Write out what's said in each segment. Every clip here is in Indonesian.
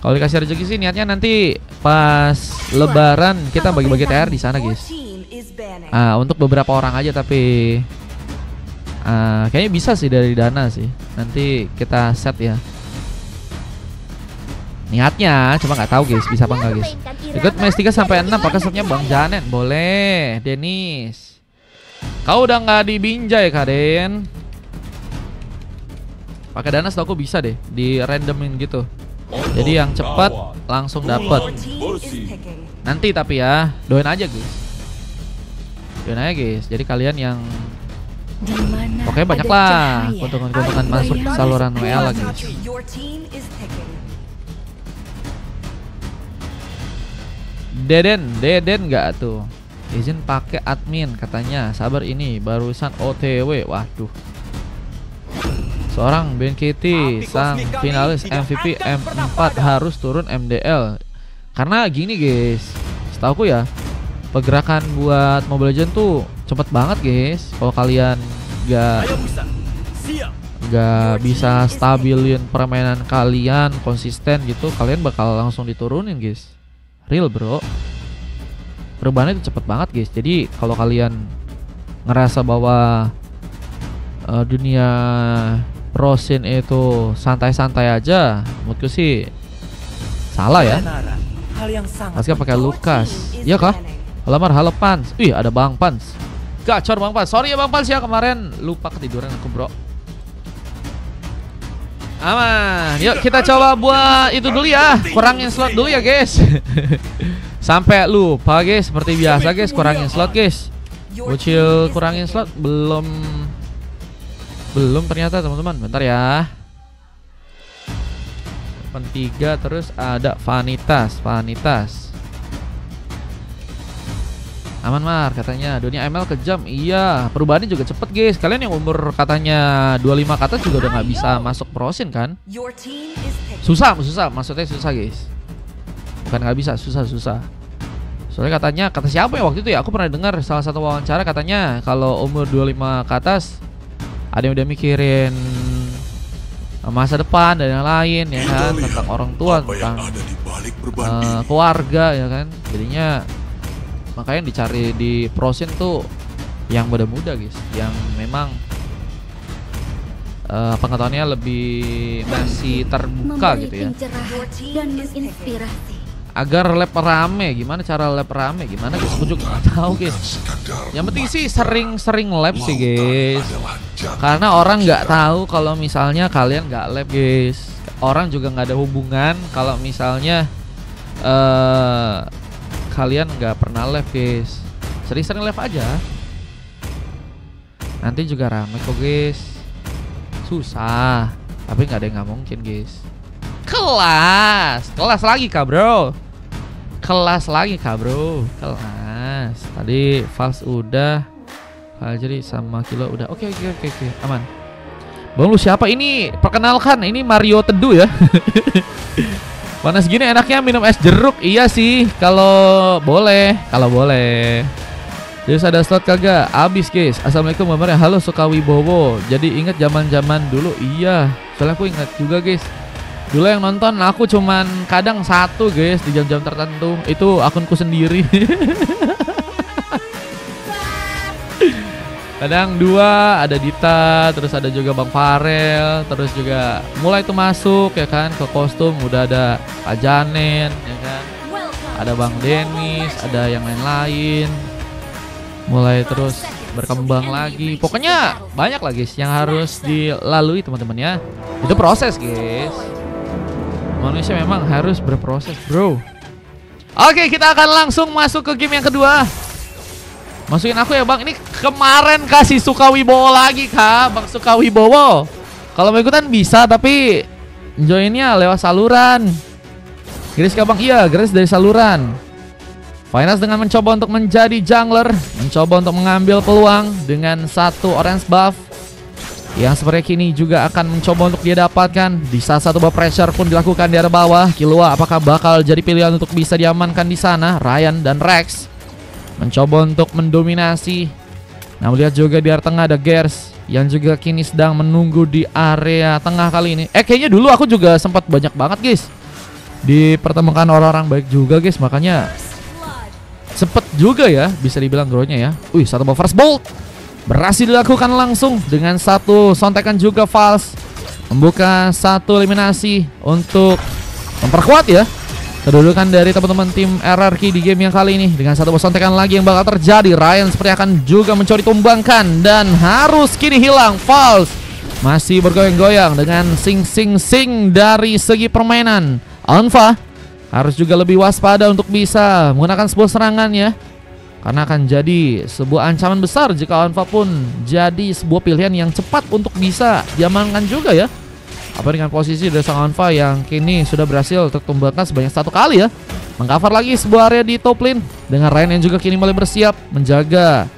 Kalau dikasih rezeki sih niatnya nanti pas Lebaran kita bagi-bagi TR di sana, guys. Untuk beberapa orang aja tapi kayaknya bisa sih dari dana sih. Nanti kita set ya. Niatnya, cuma nggak tahu guys bisa apa nggak guys. Ikut match 3 sampai 6 pakai shopnya Bang Janet. Boleh, Denis. Kau udah nggak dibinjai, Kaden. Pakai dana setahu aku bisa deh di randomin gitu. Jadi yang cepat langsung dapat. Nanti tapi ya, doain aja guys. Doain aja guys. Jadi kalian yang pokoknya banyak lah keuntungan-keuntungan masuk saluran WA lah guys. Deden nggak tuh? Izin pakai admin katanya. Sabar ini barusan OTW. Waduh. Seorang BNKT sang finalis MVP M4 harus turun MDL. Karena gini guys, setauku ya, pergerakan buat Mobile Legends tuh cepet banget guys. Kalau kalian gak bisa stabilin permainan kalian konsisten gitu, kalian bakal langsung diturunin guys. Real bro. Perubahannya itu cepet banget guys. Jadi kalau kalian ngerasa bahwa dunia pro scene itu santai-santai aja, menurutku sih salah ya. Pasti pakai Lukas. Iya kah? Lamar halo Pans. Wih, ada Bang Pans. Gacor Bang Pans. Sorry ya Bang Pans ya, kemarin lupa ketiduran aku bro. Aman. Yuk kita coba buat itu dulu ya. Kurangin slot dulu ya guys. Sampai lupa guys, seperti biasa guys, kurangin slot guys. Bocil kurangin slot belum ternyata teman-teman. Bentar ya. 3 terus ada Vanitas. Aman Mar katanya. Dunia ML kejam. Iya, perubahannya juga cepet guys. Kalian yang umur katanya 25 ke atas juga udah nggak bisa masuk prosin kan? Susah. Maksudnya susah guys. Bukan nggak bisa, susah. Soalnya katanya, kata siapa ya waktu itu ya? Aku pernah dengar salah satu wawancara katanya kalau umur 25 ke atas ada yang udah mikirin masa depan dan yang lain ya kan, tentang orang tua, tentang keluarga ya kan. Jadinya makanya dicari di prosin tuh yang muda-muda guys, yang memang pengetahuannya lebih masih terbuka gitu ya. Agar lab rame, gimana cara lab rame? Gimana guys? Aku juga nggak tahu guys. Yang penting sih sering lab sih guys. Karena orang nggak tahu kalau misalnya kalian nggak lab guys. Orang juga nggak ada hubungan kalau misalnya kalian nggak pernah lab guys. Sering-sering lab aja. Nanti juga rame kok guys. Susah, tapi nggak ada yang nggak mungkin guys. Kelas lagi kah bro? Kelas. Tadi Vals udah, Faljri sama Kilo udah. Oke. Aman. Bang lu siapa ini? Perkenalkan, ini Mario Teduh ya. Panas gini enaknya minum es jeruk. Iya sih, kalau boleh. Terus ada slot kagak? Abis guys. Assalamualaikum Bang. Halo Sukawi Bowo. Jadi inget zaman dulu. Iya, soalnya aku ingat juga guys. Dulu yang nonton aku cuman kadang 1 guys di jam-jam tertentu. Itu akunku sendiri. Kadang 2 ada Dita, terus ada juga Bang Farel, terus juga mulai tuh masuk ya kan ke kostum. Udah ada Pak Janen ya kan. Ada Bang Denis, ada yang lain-lain. Mulai terus berkembang lagi. Pokoknya banyak lah guys yang harus dilalui teman-teman ya. Itu proses guys. Manusia memang harus berproses bro. Oke, kita akan langsung masuk ke game yang kedua. Masukin aku ya bang. Ini kemarin kasih Sukawibowo lagi kak, Bang Sukawibowo. Kalau mau ikutan bisa, tapi joinnya lewat saluran. Grace kak bang? Iya, Grace dari saluran. Finals dengan mencoba untuk menjadi jungler, mencoba untuk mengambil peluang dengan 1 orange buff yang seperti kini juga akan mencoba untuk dia dapatkan. Di saat 1 buff pressure pun dilakukan di arah bawah. Killua apakah bakal jadi pilihan untuk bisa diamankan di sana? Ryan dan Rex mencoba untuk mendominasi. Nah, melihat juga di area tengah ada Gers yang juga kini sedang menunggu di area tengah kali ini. Kayaknya dulu aku juga sempat banyak banget guys dipertemukan orang-orang baik juga guys, makanya cepet juga ya bisa dibilang grownya ya. Wih, satu ball first bolt berhasil dilakukan langsung dengan satu sontekan juga False, membuka satu eliminasi untuk memperkuat ya kedudukan dari teman-teman tim RRQ di game yang kali ini. Dengan satu sontekan lagi yang bakal terjadi, Ryan seperti akan juga mencuri tumbangkan dan harus kini hilang. False masih bergoyang-goyang dengan sing dari segi permainan. Onfa harus juga lebih waspada untuk bisa menggunakan sebuah serangan ya, karena akan jadi sebuah ancaman besar jika Onfa pun jadi sebuah pilihan yang cepat untuk bisa diamankan juga ya. Apa dengan posisi dari sang Onfa yang kini sudah berhasil tertumbangkan sebanyak satu kali ya. Mengcover lagi sebuah area di top lane dengan Ryan yang juga kini mulai bersiap menjaga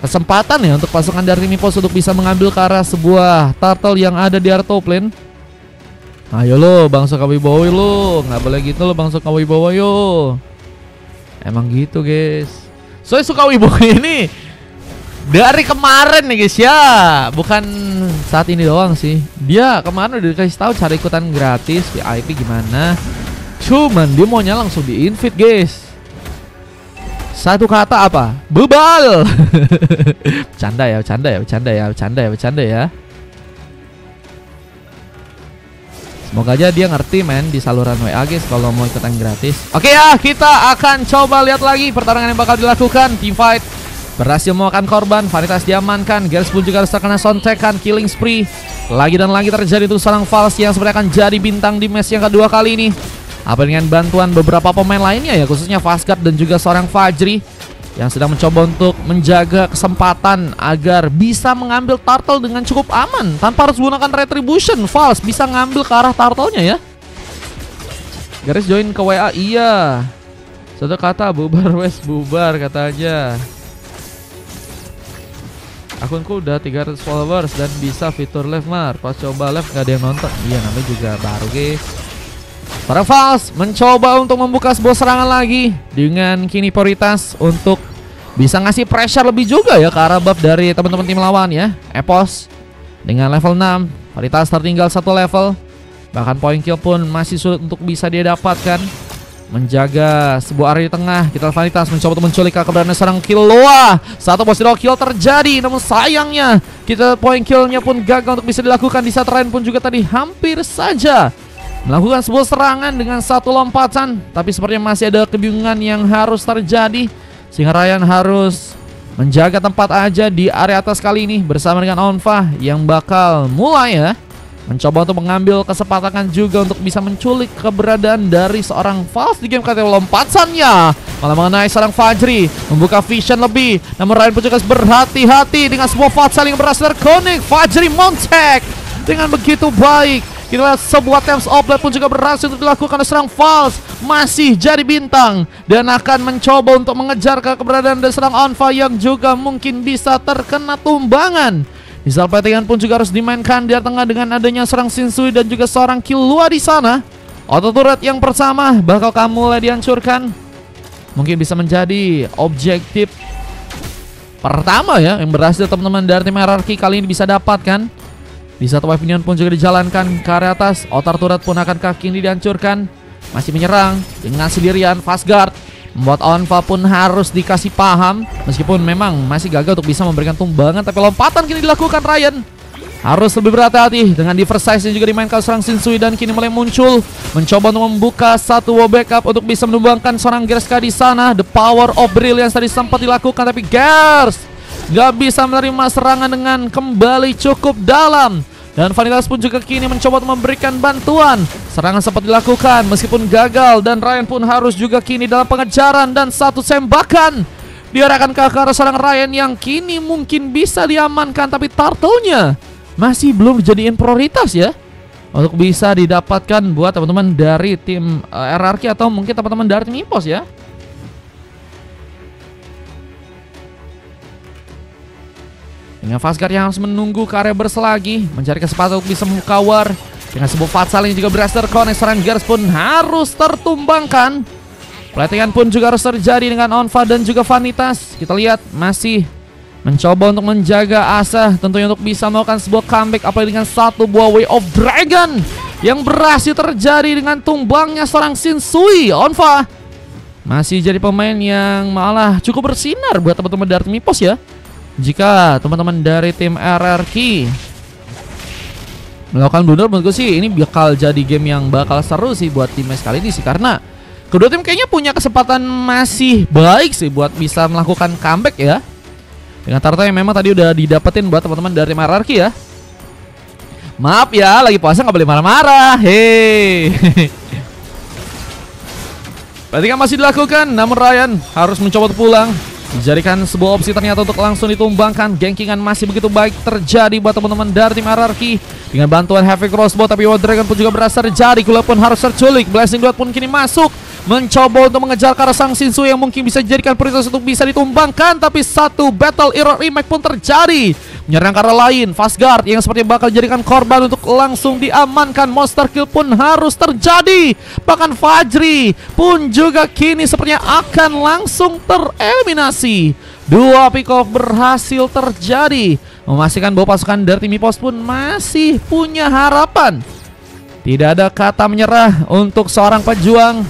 kesempatan ya untuk pasukan dari tim Ipos untuk bisa mengambil ke arah sebuah turtle yang ada di area top lane. Ayo lo Bang Sukawibowo lo, nggak boleh gitu lo Bang Sukawibowo yo. Emang gitu guys. Soalnya Sukawibowo ini dari kemarin nih guys ya, bukan saat ini doang sih. Dia kemarin udah dikasih tahu cara ikutan gratis VIP gimana. Cuman dia maunya langsung di invite guys. Satu kata apa? Bebal. Bercanda ya, bercanda ya, bercanda ya, bercanda ya, bercanda ya. Semoga aja dia ngerti men di saluran WA guys kalau mau ikutan gratis. Oke ya, kita akan coba lihat lagi pertarungan yang bakal dilakukan. Team fight berhasil memakan korban, Vanitas diamankan, Gears pun juga harus terkena sontekan, killing spree lagi dan lagi terjadi untuk seorang False yang sebenarnya akan jadi bintang di match yang kedua kali ini. Apa dengan bantuan beberapa pemain lainnya ya, khususnya Fastguard dan juga seorang Fajri yang sedang mencoba untuk menjaga kesempatan agar bisa mengambil turtle dengan cukup aman tanpa harus menggunakan retribution. False bisa ngambil ke arah turtle-nya ya. Garis join ke WA, iya. Satu kata bubar wes bubar katanya. Akunku udah 300 followers dan bisa fitur live mar. Pas coba live gak ada yang nonton. Iya namanya juga baru guys. Para False mencoba untuk membuka sebuah serangan lagi dengan kini prioritas untuk bisa ngasih pressure lebih juga ya ke arah buff dari teman-teman tim lawan ya. Epos dengan level 6, prioritas tertinggal satu level. Bahkan point kill pun masih sulit untuk bisa dia dapatkan. Menjaga sebuah area di tengah, kita Vanitas mencoba untuk menculik keberadaan seorang Killua. Satu positif kill terjadi, namun sayangnya kita point killnya pun gagal untuk bisa dilakukan. Di saat Ryan pun juga tadi hampir saja melakukan sebuah serangan dengan satu lompatan, tapi sepertinya masih ada kebingungan yang harus terjadi sehingga Ryan harus menjaga tempat aja di area atas kali ini bersama dengan Onfa yang bakal mulai ya mencoba untuk mengambil kesempatan juga untuk bisa menculik keberadaan dari seorang False di game kali. Lompatannya malah mengenai seorang Fajri, membuka vision lebih, namun Ryan pun juga berhati-hati dengan sebuah fatsal yang berhasil terkonek. Fajri montek dengan begitu baik. Kita lihat sebuah Thames Outlet pun juga berhasil untuk dilakukan oleh seorang False, masih jadi bintang dan akan mencoba untuk mengejar keberadaan dari seorang Onfa yang juga mungkin bisa terkena tumbangan. Misal pertandingan pun juga harus dimainkan di tengah dengan adanya seorang Shinsui dan juga seorang Killua di sana. Auto turret yang pertama bakal kamu mulai dihancurkan. Mungkin bisa menjadi objektif pertama ya yang berhasil teman-teman dari tim RRQ kali ini bisa dapatkan. Di satu wave minion pun juga dijalankan ke area atas. Outer turret pun akan kaki ini dihancurkan. Masih menyerang dengan sendirian Fastguard, membuat Onfa pun harus dikasih paham. Meskipun memang masih gagal untuk bisa memberikan tumbangan, tapi lompatan kini dilakukan Ryan. Harus lebih berhati-hati dengan diversize yang juga dimainkan seorang Shinsui dan kini mulai muncul mencoba untuk membuka satu wall backup untuk bisa menumbangkan seorang Gerska di sana. The power of brilliance tadi sempat dilakukan, tapi Gers gak bisa menerima serangan dengan kembali cukup dalam. Dan Vanitas pun juga kini mencoba untuk memberikan bantuan. Serangan sempat dilakukan meskipun gagal, dan Ryan pun harus juga kini dalam pengejaran dan satu tembakan diarahkan ke arah seorang Ryan yang kini mungkin bisa diamankan, tapi turtle-nya masih belum dijadiin prioritas ya untuk bisa didapatkan buat teman-teman dari tim RRQ atau mungkin teman-teman dari tim Ipos ya. Dengan Fastguard yang harus menunggu ke area berselagi, mencari kesempatan untuk bisa membuka war. Dengan sebuah fatsal yang juga berhasil terkonek, seorang Gers pun harus tertumbangkan. Pelatihan pun juga harus terjadi dengan Onfa dan juga Vanitas. Kita lihat masih mencoba untuk menjaga asa tentunya untuk bisa melakukan sebuah comeback, apalagi dengan satu buah Way of Dragon yang berhasil terjadi dengan tumbangnya seorang Shinsui. Onfa masih jadi pemain yang malah cukup bersinar buat teman-teman dari tim EPOS ya. Jika teman-teman dari tim RRQ melakukan blunder, menurut gue sih ini bakal jadi game yang bakal seru sih buat timnya kali ini sih, karena kedua tim kayaknya punya kesempatan masih baik sih buat bisa melakukan comeback ya, dengan target yang memang tadi udah didapetin buat teman-teman dari RRQ ya. Maaf ya, lagi puasa nggak boleh marah-marah. Hei. Berarti kan masih dilakukan, namun Ryan harus mencoba untuk pulang. Dijadikan sebuah opsi ternyata untuk langsung ditumbangkan. Gankingan masih begitu baik terjadi buat teman-teman dari tim RRQ dengan bantuan Heavy Crossbow, tapi Wild Dragon pun juga berhasil terjadi. Kula pun harus terculik. Blessing Dot pun kini masuk, mencoba untuk mengejar ke arah sang Shinsui yang mungkin bisa dijadikan prioritas untuk bisa ditumbangkan, tapi satu Battle Error Remake pun terjadi. Menyerang ke arah lain, Fastguard yang sepertinya bakal dijadikan korban untuk langsung diamankan. Monster Kill pun harus terjadi. Bahkan Fajri pun juga kini sepertinya akan langsung tereliminasi. Dua pick off berhasil terjadi, memastikan bahwa pasukan dari tim EPOS pun masih punya harapan. Tidak ada kata menyerah untuk seorang pejuang,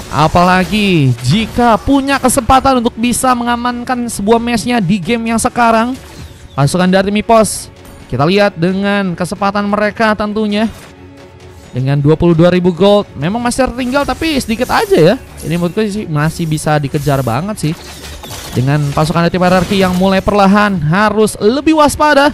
apalagi jika punya kesempatan untuk bisa mengamankan sebuah matchnya di game yang sekarang. Pasukan dari tim EPOS, kita lihat dengan kesempatan mereka tentunya dengan 22.000 gold, memang masih tertinggal tapi sedikit aja ya. Ini menurutku sih masih bisa dikejar banget sih. Dengan pasukan dari tim RRQ yang mulai perlahan harus lebih waspada.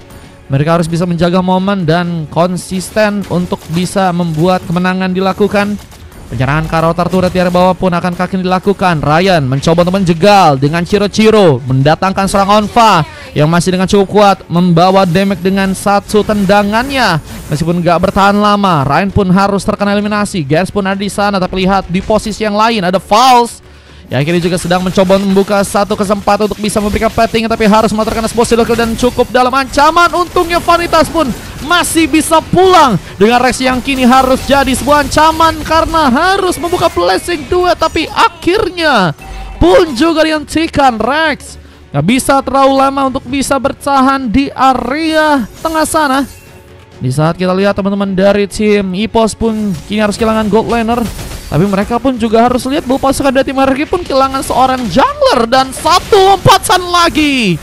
Mereka harus bisa menjaga momen dan konsisten untuk bisa membuat kemenangan dilakukan. Penyerangan ke arah turret di area bawah pun akan kaki dilakukan. Ryan mencoba untuk menjegal dengan Ciro mendatangkan seorang Onfa yang masih dengan cukup kuat, membawa damage dengan satu tendangannya. Meskipun gak bertahan lama, Ryan pun harus terkena eliminasi. Gers pun ada di sana, tapi lihat di posisi yang lain ada False yang kini juga sedang mencoba membuka satu kesempatan untuk bisa memberikan plating, tapi harus melakukan sebuah silo kill dan cukup dalam ancaman. Untungnya Vanitas pun masih bisa pulang dengan Rex yang kini harus jadi sebuah ancaman karena harus membuka blessing 2, tapi akhirnya pun juga dihentikan. Rex gak bisa terlalu lama untuk bisa bertahan di area tengah sana. Di saat kita lihat teman-teman dari tim EPOS pun kini harus kehilangan gold laner, tapi mereka pun juga harus lihat bahwa pasukan dari tim RRQ pun kehilangan seorang jungler dan satu lompatan lagi.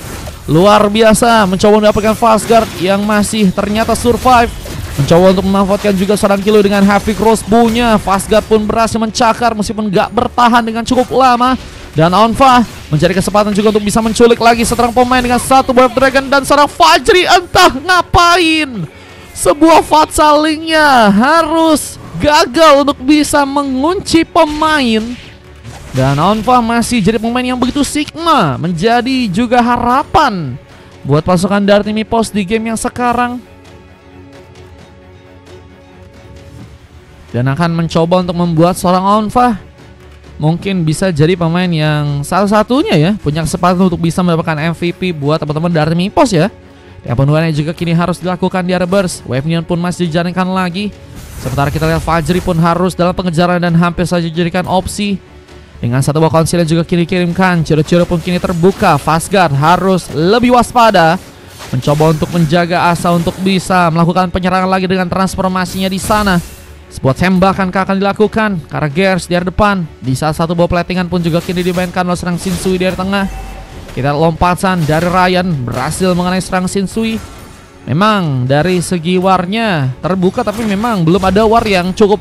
Luar biasa, mencoba mendapatkan Fastguard yang masih ternyata survive. Mencoba untuk memanfaatkan juga seorang kilo dengan Heavy Crossbow-nya. Fastguard pun berhasil mencakar meskipun gak bertahan dengan cukup lama. Dan Onfa mencari kesempatan juga untuk bisa menculik lagi seorang pemain dengan satu Wild Dragon dan seorang Fajri entah ngapain. Sebuah fatsalingnya harus gagal untuk bisa mengunci pemain. Dan Onfa masih jadi pemain yang begitu sigma, menjadi juga harapan buat pasukan dari tim EPOS di game yang sekarang. Dan akan mencoba untuk membuat seorang Onfa mungkin bisa jadi pemain yang salah satunya ya punya kesempatan untuk bisa mendapatkan MVP buat teman-teman dari tim EPOS ya. Yang penuhannya juga kini harus dilakukan di area burst. Wave Neon pun masih dijalankan lagi. Sementara kita lihat Fajri pun harus dalam pengejaran dan hampir saja dijadikan opsi. Dengan satu buah konsil yang juga kini kirimkan. Ciro pun kini terbuka. Fastguard harus lebih waspada, mencoba untuk menjaga asa untuk bisa melakukan penyerangan lagi dengan transformasinya di sana. Sebuah tembakan akan dilakukan karena Gers di area depan. Di saat satu buah platingan pun juga kini dimainkan oleh serang Shinsui di area tengah. Kita lompatan dari Ryan berhasil mengenai serang Shinsui. Memang dari segi warnya terbuka, tapi memang belum ada war yang cukup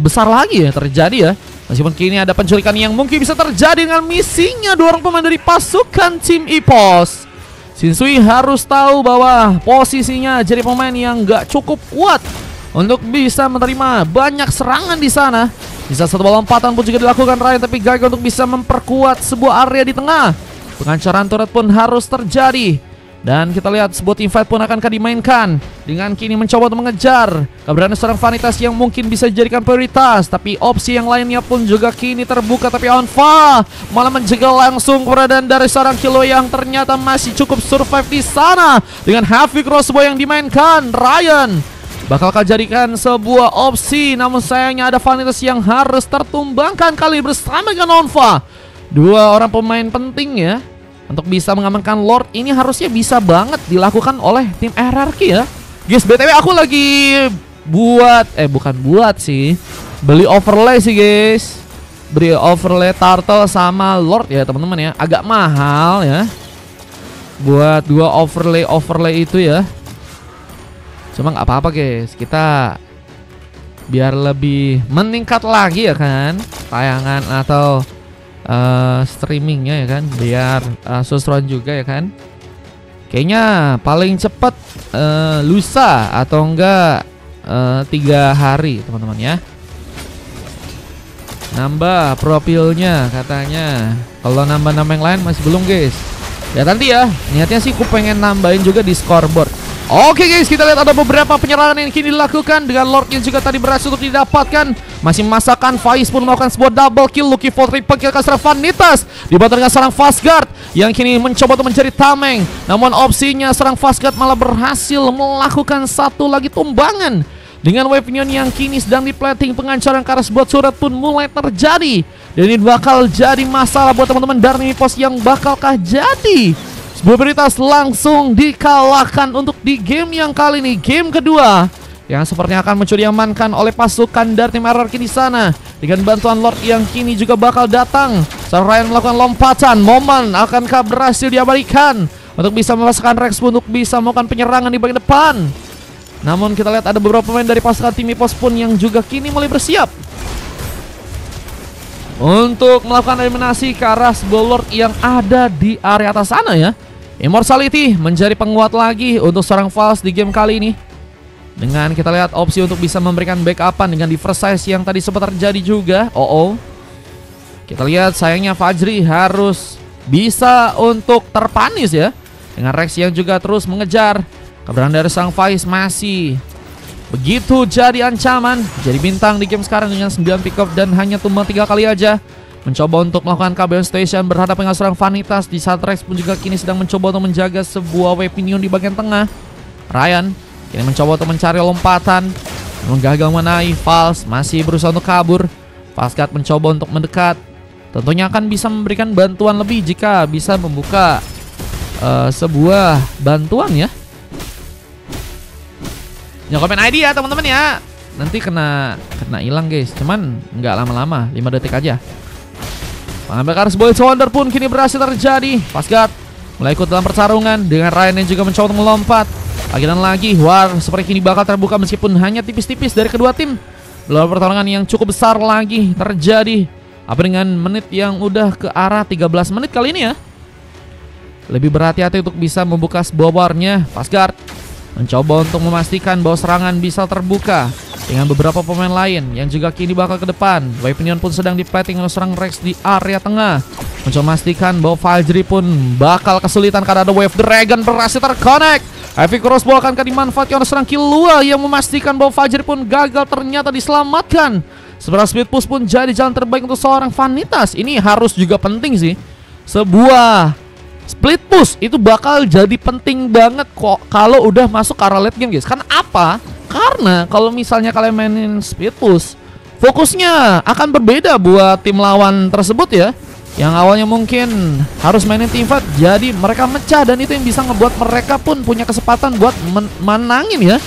besar lagi ya terjadi ya. Meskipun kini ada penculikan yang mungkin bisa terjadi dengan misinya dua orang pemain dari pasukan tim EPOS. Shinsui harus tahu bahwa posisinya jadi pemain yang gak cukup kuat untuk bisa menerima banyak serangan di sana. Bisa satu lompatan pun juga dilakukan Ryan, tapi gagal untuk bisa memperkuat sebuah area di tengah. Pengancaran turret pun harus terjadi. Dan kita lihat sebuah teamfight pun akan dimainkan dengan kini mencoba untuk mengejar keberadaan seorang Vanitas yang mungkin bisa dijadikan prioritas. Tapi opsi yang lainnya pun juga kini terbuka. Tapi Onfa malah menjegal langsung keberadaan dari seorang Kilo yang ternyata masih cukup survive di sana. Dengan Heavy Crossbow yang dimainkan, Ryan bakal jadikan sebuah opsi. Namun sayangnya ada Vanitas yang harus tertumbangkan kali bersama dengan Onfa. Dua orang pemain penting ya untuk bisa mengamankan Lord ini harusnya bisa banget dilakukan oleh tim RRQ ya. Guys, BTW aku lagi bukan buat sih, beli overlay sih guys. Beli overlay turtle sama lord ya teman-teman ya. Agak mahal ya buat 2 overlay itu ya. Cuma nggak apa-apa guys, kita biar lebih meningkat lagi ya kan tayangan atau streamingnya ya kan, biar seru-seruan juga ya kan. Kayaknya paling cepat lusa atau enggak 3 hari teman-teman ya. Nambah profilnya katanya. Kalau nambah-nambah yang lain masih belum guys. Ya nanti ya, niatnya sih aku pengen nambahin juga di scoreboard. Oke guys, kita lihat ada beberapa penyerangan yang kini dilakukan dengan Lord yang juga tadi berhasil untuk didapatkan. Masih memasakkan, Faiz pun melakukan sebuah double kill. Lucky for triple kill ke serang Vanitas dibantu dengan serang Fastguard yang kini mencoba untuk mencari tameng. Namun opsinya serang Fastguard malah berhasil melakukan satu lagi tumbangan. Dengan weapon yang kini sedang diplating, pengancaran ke arah sebuah turret pun mulai terjadi. Dan ini bakal jadi masalah buat teman-teman Dark Enemy Force yang bakalkah jadi sebuah Vanitas langsung dikalahkan untuk di game yang kali ini, game kedua yang sepertinya akan mencuri amankan oleh pasukan dari tim RRQ di sana dengan bantuan Lord yang kini juga bakal datang. Ryan melakukan lompatan, momen akankah berhasil diabadikan untuk bisa memasukkan Rex untuk bisa melakukan penyerangan di bagian depan. Namun kita lihat ada beberapa pemain dari pasukan tim Epos pun yang juga kini mulai bersiap untuk melakukan eliminasi ke arah sebuah Lord yang ada di area atas sana ya. Immortality menjadi penguat lagi untuk seorang Vals di game kali ini. Dengan kita lihat opsi untuk bisa memberikan backupan dengan diverse size yang tadi sempat terjadi juga. Kita lihat sayangnya Fajri harus bisa untuk terpanis ya. Dengan Rex yang juga terus mengejar. Keberadaan dari sang Faiz masih begitu jadi ancaman. Jadi bintang di game sekarang dengan 9 pick up dan hanya tumbang 3 kali aja. Mencoba untuk melakukan KBN Station berhadapan dengan seorang Vanitas. Di saat Rex pun juga kini sedang mencoba untuk menjaga sebuah weapon di bagian tengah. Ryan kini mencoba untuk mencari lompatan, namun gagal menaik. Vals masih berusaha untuk kabur. Fastguard mencoba untuk mendekat. Tentunya akan bisa memberikan bantuan lebih jika bisa membuka sebuah bantuan ya. Nyokomen ID ya teman-teman ya. Nanti kena hilang guys. Cuman nggak lama-lama, 5 detik aja. Pengambil Karis Boy Wonder pun kini berhasil terjadi. Fastguard mulai ikut dalam pertarungan dengan Ryan yang juga mencoba untuk melompat. Lagi dan lagi War seperti kini bakal terbuka meskipun hanya tipis-tipis dari kedua tim. Lalu pertarungan yang cukup besar lagi terjadi. Apa dengan menit yang udah ke arah 13 menit kali ini ya. Lebih berhati-hati untuk bisa membuka sebuah warnya. Fastguard mencoba untuk memastikan bahwa serangan bisa terbuka dengan beberapa pemain lain yang juga kini bakal ke depan. Weaponion pun sedang diplating oleh serang Rex di area tengah. Mencoba memastikan bahwa Fajri pun bakal kesulitan karena ada Wave Dragon berhasil terconnect. Heavy Crossbow akan dimanfaatkan oleh serang Killua yang memastikan bahwa Fajri pun gagal ternyata diselamatkan. Sebenarnya speed push pun jadi jalan terbaik untuk seorang Vanitas. Ini harus juga penting sih. Sebuah split push itu bakal jadi penting banget kok kalau udah masuk ke arah late game guys. Karena apa? Karena kalau misalnya kalian mainin speed push, fokusnya akan berbeda buat tim lawan tersebut ya. Yang awalnya mungkin harus mainin team fight, jadi mereka mecah dan itu yang bisa ngebuat mereka pun punya kesempatan buat menangin ya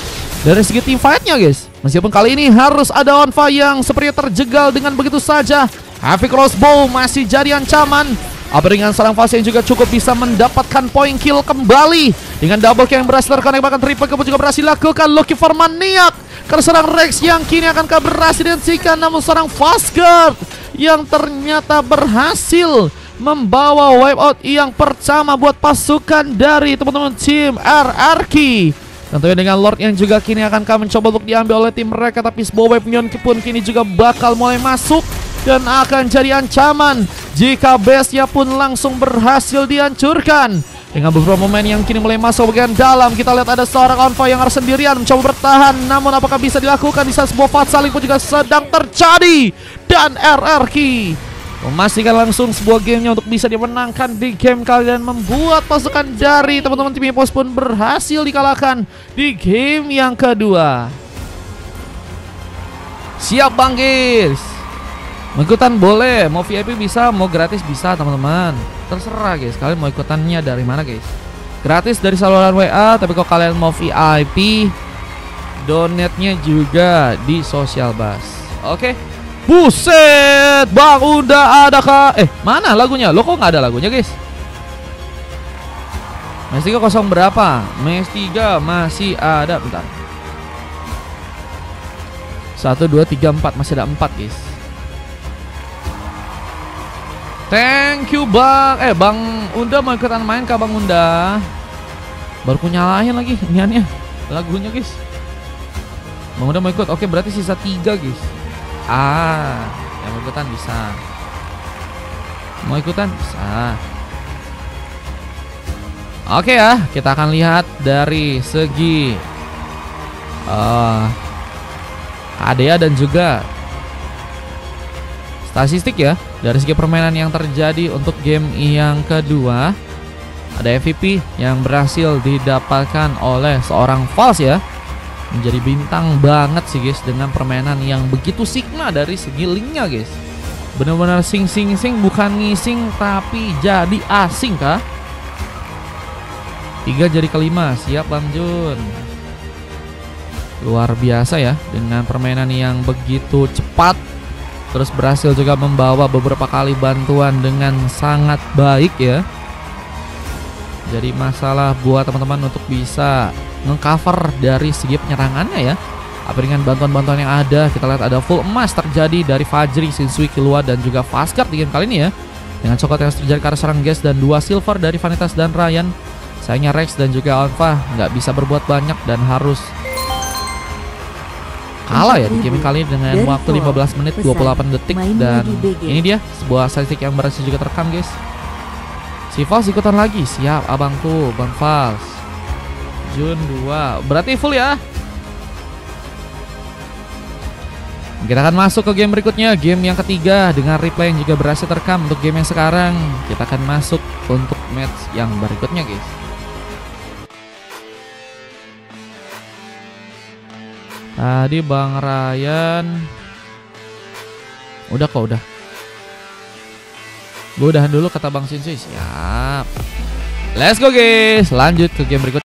dari segi team fightnya guys. Meskipun kali ini harus ada Onfa yang sepertinya terjegal dengan begitu saja. Heavy Crossbow masih jadi ancaman. Apa dengan serang fase yang juga cukup bisa mendapatkan point kill kembali dengan double kill yang berhasil terkonek, bahkan triple kill juga berhasil lakukan. Lucky for Maniac karena serang Rex yang kini akan berhasil dihentikan, namun serang Fastguard yang ternyata berhasil membawa wipeout yang pertama buat pasukan dari teman-teman tim RRQ. Tentunya dengan Lord yang juga kini akan mencoba untuk diambil oleh tim mereka, tapi sebuah weapon pun kini juga bakal mulai masuk dan akan jadi ancaman jika base-nya pun langsung berhasil dihancurkan. Dengan beberapa pemain yang kini mulai masuk bagian dalam, kita lihat ada seorang Onfa yang harus sendirian mencoba bertahan. Namun apakah bisa dilakukan di saat sebuah fight saling pun juga sedang terjadi. Dan RRQ memastikan langsung sebuah gamenya untuk bisa dimenangkan di game kali dan membuat pasukan dari teman-teman tim Epos pun berhasil dikalahkan di game yang kedua. Siap bang guys. Mau ikutan boleh, mau VIP bisa, mau gratis bisa teman-teman. Terserah guys, kalian mau ikutannya dari mana guys. Gratis dari saluran WA, tapi kalau kalian mau VIP donatnya juga di Social Bus. Oke. Buset, Bang Unda ada kah? Mana lagunya? Lo kok nggak ada lagunya, guys? Mes 3 kosong berapa? Mes 3 masih ada, bentar. 1, 2, 3, 4, masih ada 4, guys. Thank you, Bang. Bang Unda mau ikutan main kah, Bang Unda? Baru nyalain lagi niannya lagunya, guys. Bang Unda mau ikut. Oke, berarti sisa 3, guys. Yang mau ikutan bisa. Mau ikutan bisa. Oke ya, kita akan lihat dari segi hadiah dan juga statistik ya. Dari segi permainan yang terjadi untuk game yang kedua, ada MVP yang berhasil didapatkan oleh seorang Vals ya. Menjadi bintang banget sih guys dengan permainan yang begitu sigma dari segi linknya guys. Benar-benar sing bukan ngising tapi jadi asing kah? 3 jadi kelima, siap Bang Jun. Luar biasa ya dengan permainan yang begitu cepat. Terus berhasil juga membawa beberapa kali bantuan dengan sangat baik ya. Jadi masalah buat teman-teman untuk bisa nge-cover dari segi penyerangannya ya. Apa dengan bantuan-bantuan yang ada, kita lihat ada full emas terjadi dari Fajri, Shinsui, Killua dan juga Fastguard di game kali ini ya. Dengan coklat yang terjadi ke arah serang guys dan 2 silver dari Vanitas dan Ryan. Sayangnya Rex dan juga Alpha nggak bisa berbuat banyak dan harus kalah ya di game kali ini dengan waktu 15 menit 28 detik. Dan ini dia sebuah statistik yang berhasil juga terekam guys. Si Vals ikutan lagi, siap abangku Bang Vals. Jun 2, berarti full ya. Kita akan masuk ke game berikutnya, game yang ketiga dengan replay yang juga berhasil terekam untuk game yang sekarang. Kita akan masuk untuk match yang berikutnya guys. Tadi Bang Ryan udah kok, udah. Gue udahan dulu kata Bang Shinsui. Siap. Let's go guys, lanjut ke game berikutnya.